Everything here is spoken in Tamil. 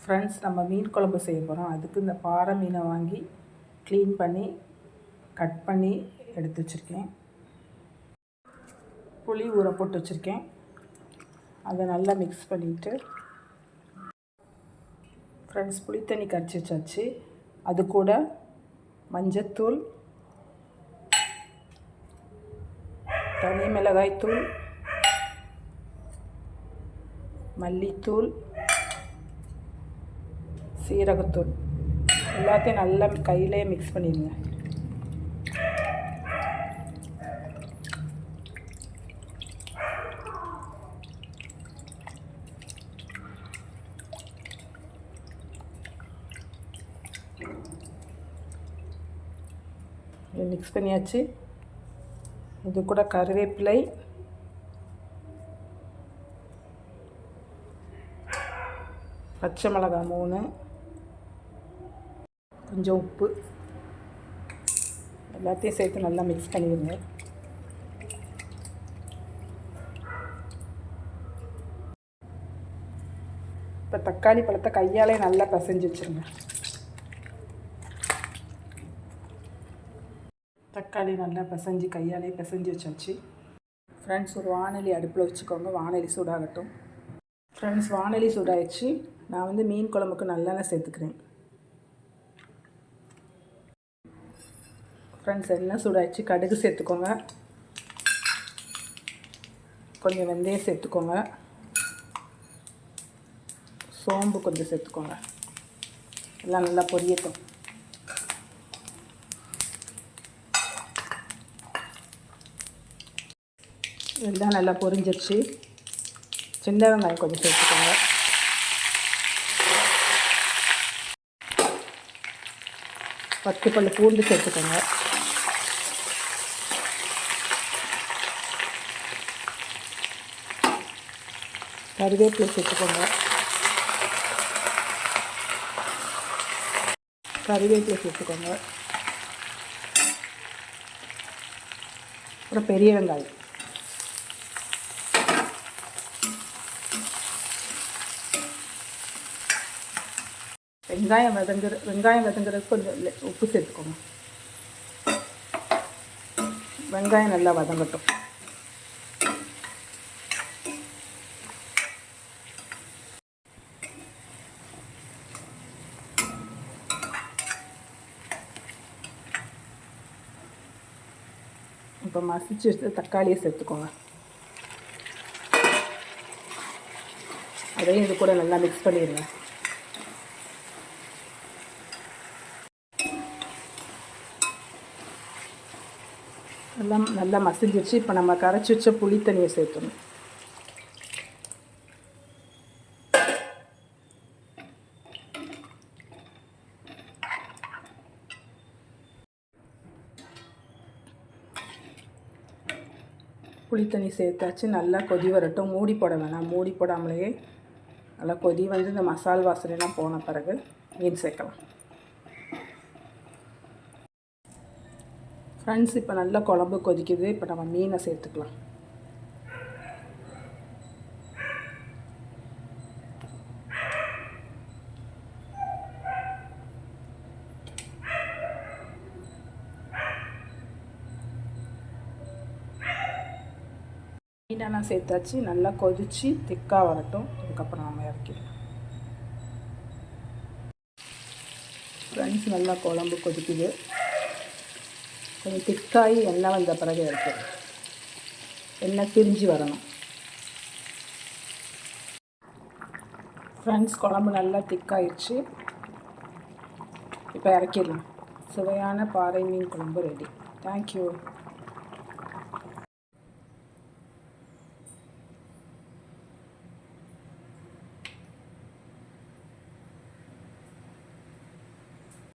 ஃப்ரெண்ட்ஸ், நம்ம மீன் குழம்பு செய்ய போகிறோம். அதுக்கு இந்த பாறை மீனை வாங்கி க்ளீன் பண்ணி கட் பண்ணி எடுத்து வச்சுருக்கேன். புளி ஊற போட்டு வச்சுருக்கேன். அதை நல்லா மிக்ஸ் பண்ணிவிட்டு ஃப்ரெண்ட்ஸ், புளி தண்ணி கரைச்சி வச்சாச்சு. அது கூட மஞ்சத்தூள், தனி மிளகாய்த்தூள், மல்லித்தூள், சீரகத்தூள் எல்லாத்தையும் நல்லா கையிலே மிக்ஸ் பண்ணிடுங்க. மிக்ஸ் பண்ணியாச்சு. இது கூட கருவேப்பிலை, பச்சை மிளகாய் 3, கொஞ்சம் உப்பு எல்லாத்தையும் சேர்த்து நல்லா மிக்ஸ் பண்ணிடுங்க. இப்போ தக்காளி பழத்தை கையாலே நல்லா பிசைஞ்சு வச்சுருங்க. தக்காளி நல்லா பிசைஞ்சு கையாலே பிசைஞ்சு வச்சாச்சு. ஃப்ரெண்ட்ஸ், ஒரு வாணலி அடுப்பில் வச்சுக்கோங்க. வாணலி சூடாகட்டும். ஃப்ரெண்ட்ஸ், வாணலி சூடாகிடுச்சு. நான் மீன் குழம்புக்கு நல்லெண்ணெய் சேர்த்துக்கிறேன். ஃப்ரெண்ட்ஸ், எண்ணெய் சூடாகிடுச்சு. கடுகு சேர்த்துக்கோங்க. கொஞ்சம் வெந்தயம் சேர்த்துக்கோங்க. சோம்பு கொஞ்சம் சேர்த்துக்கோங்க. எல்லாம் நல்லா பொரியட்டும். எல்லாம் நல்லா பொரிஞ்சிருச்சு. சின்ன வெங்காயம் கொஞ்சம் சேர்த்துக்கோங்க. பத்து பல்லு பூண்டு சேர்த்துக்கோங்க. கருவேப்பிலை சேர்த்துக்கோங்க. அப்புறம் பெரிய வெங்காயம். வெங்காயம் வதங்குறதுக்கு கொஞ்சம் உப்பு சேர்த்துக்கோங்க. வெங்காயம் நல்லா வதங்கட்டும். இப்போ மசிச்சு வச்சு தக்காளியை சேர்த்துக்கோங்க. அதையும் இது கூட நல்லா மிக்ஸ் பண்ணிடுங்க. எல்லாம் நல்லா மசிஞ்சிருச்சு. இப்போ நம்ம கரைச்சி வச்ச புளி தண்ணியை சேர்த்துணும். புளி தண்ணி சேர்த்தாச்சு. நல்லா கொதி வரட்டும். மூடி போட வேணாம். மூடி போடாமலேயே நல்லா கொதி இந்த மசால் வாசனைலாம் போன பிறகு மீன் சேர்க்கலாம். ஃப்ரெண்ட்ஸ், இப்போ நல்லா குழம்பு கொதிக்குது. இப்போ நம்ம மீனை சேர்த்துக்கலாம். மீனெல்லாம் சேர்த்தாச்சு. நல்லா கொதித்து திக்காக வரட்டும். அதுக்கப்புறம் நம்ம இறக்கிடலாம். ஃப்ரெண்ட்ஸ், நல்லா குழம்பு கொதிக்குது. கொஞ்சம் திக்காகி எண்ணெய் வந்த பிறகு இறக்கிடும். எண்ணெய் பிரிஞ்சு வரணும். ஃப்ரெண்ட்ஸ், குழம்பு நல்லா திக்காயிடுச்சு. இப்போ இறக்கிடலாம். சுவையான பாறை மீன் குழம்பு ரெடி. தேங்க்யூ.